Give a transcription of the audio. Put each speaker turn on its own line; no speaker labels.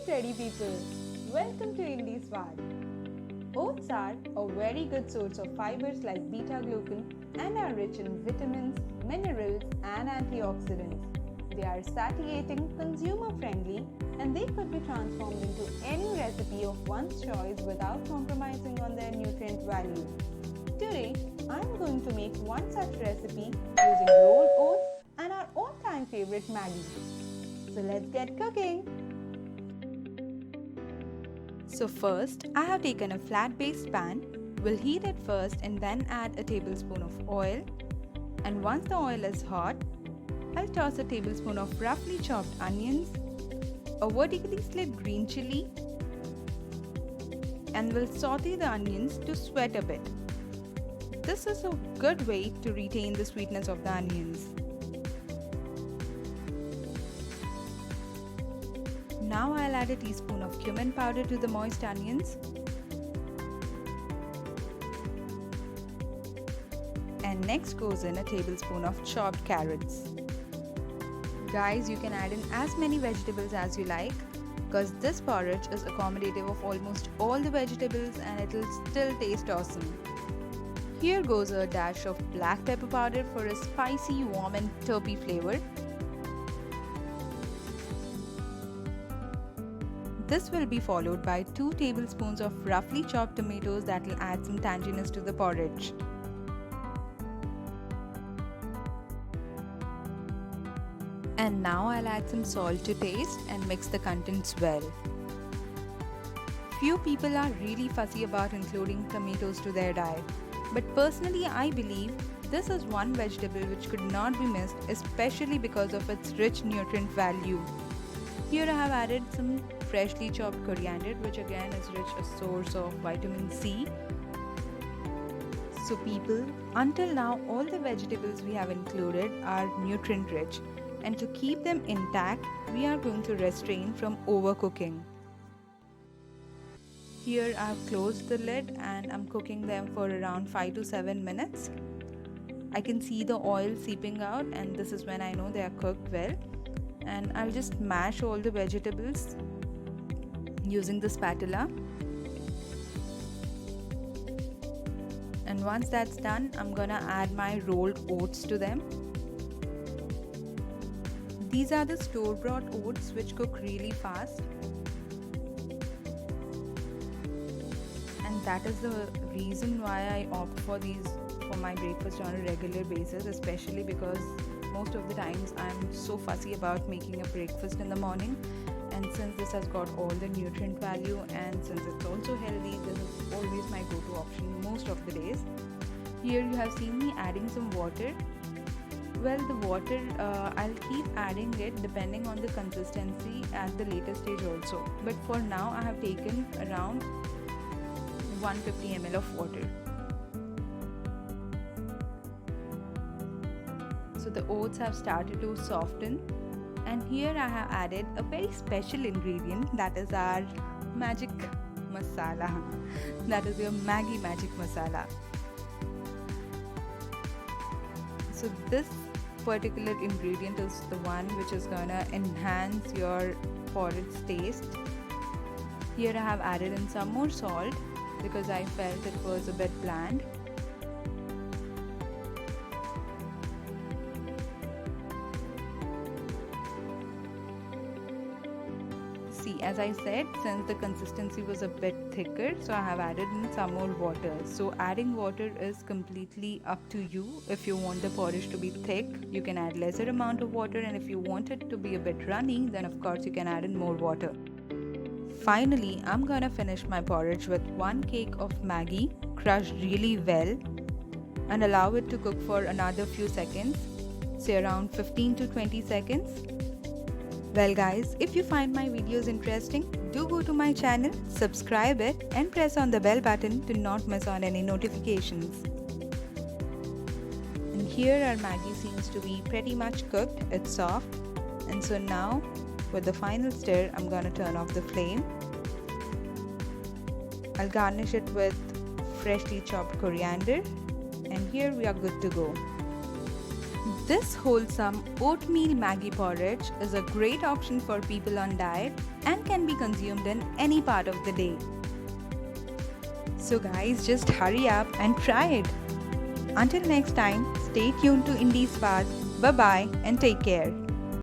Get ready, people. Welcome to Indie Swad. Oats are a very good source of fibers like beta-glucan and are rich in vitamins, minerals, and antioxidants. They are satiating, consumer-friendly, and they could be transformed into any recipe of one's choice without compromising on their nutrient value. Today, I'm going to make one such recipe using rolled oats and our all-time favorite Maggi. So let's get cooking! So first, I have taken a flat-based pan. We'll heat it first and then add a tablespoon of oil. And once the oil is hot, I'll toss a tablespoon of roughly chopped onions, a vertically slit green chili, and we'll saute the onions to sweat a bit. This is a good way to retain the sweetness of the onions. Now I'll add a teaspoon of cumin powder to the moist onions. And next goes in a tablespoon of chopped carrots. Guys, you can add in as many vegetables as you like because this porridge is accommodative of almost all the vegetables and it'll still taste awesome. Here goes a dash of black pepper powder for a spicy, warm and terpy flavor. This will be followed by 2 tablespoons of roughly chopped tomatoes that will add some tanginess to the porridge. And now I'll add some salt to taste and mix the contents well. Few people are really fussy about including tomatoes to their diet, but personally I believe this is one vegetable which could not be missed, especially because of its rich nutrient value. Here I have added some freshly chopped coriander, which again is rich a source of vitamin C. So people, until now all the vegetables we have included are nutrient rich, and to keep them intact we are going to refrain from overcooking. Here I have closed the lid and I'm cooking them for around 5 to 7 minutes. I can see the oil seeping out and this is when I know they are cooked well. And I'll just mash all the vegetables using the spatula. And once that's done, I'm gonna add my rolled oats to them. These are the store-bought oats which cook really fast. And that is the reason why I opt for these for my breakfast on a regular basis, especially because most of the times I'm so fussy about making a breakfast in the morning, and since this has got all the nutrient value and since it's also healthy, this is always my go-to option most of the days. Here you have seen me adding some water. Well, the water I'll keep adding it depending on the consistency at the later stage also, but for now I have taken around 150 ml of water. So the oats have started to soften, and here I have added a very special ingredient, that is our magic masala. That is your Maggi magic masala. So this particular ingredient is the one which is gonna enhance your porridge taste. Here I have added in some more salt because I felt it was a bit bland. See, as I said, since the consistency was a bit thicker, so I have added in some more water. So adding water is completely up to you. If you want the porridge to be thick, you can add lesser amount of water, and if you want it to be a bit runny, then of course you can add in more water. Finally, I'm gonna finish my porridge with 1 cake of Maggi crushed really well and allow it to cook for another few seconds, say around 15 to 20 seconds. Well guys, if you find my videos interesting, do go to my channel, subscribe it and press on the bell button to not miss on any notifications. And here our Maggi seems to be pretty much cooked, it's soft. And so now, with the final stir, I'm gonna turn off the flame. I'll garnish it with freshly chopped coriander, and here we are good to go. This wholesome oatmeal Maggi porridge is a great option for people on diet and can be consumed in any part of the day. So guys, just hurry up and try it. Until next time, stay tuned to Indie's Path. Bye bye and take care.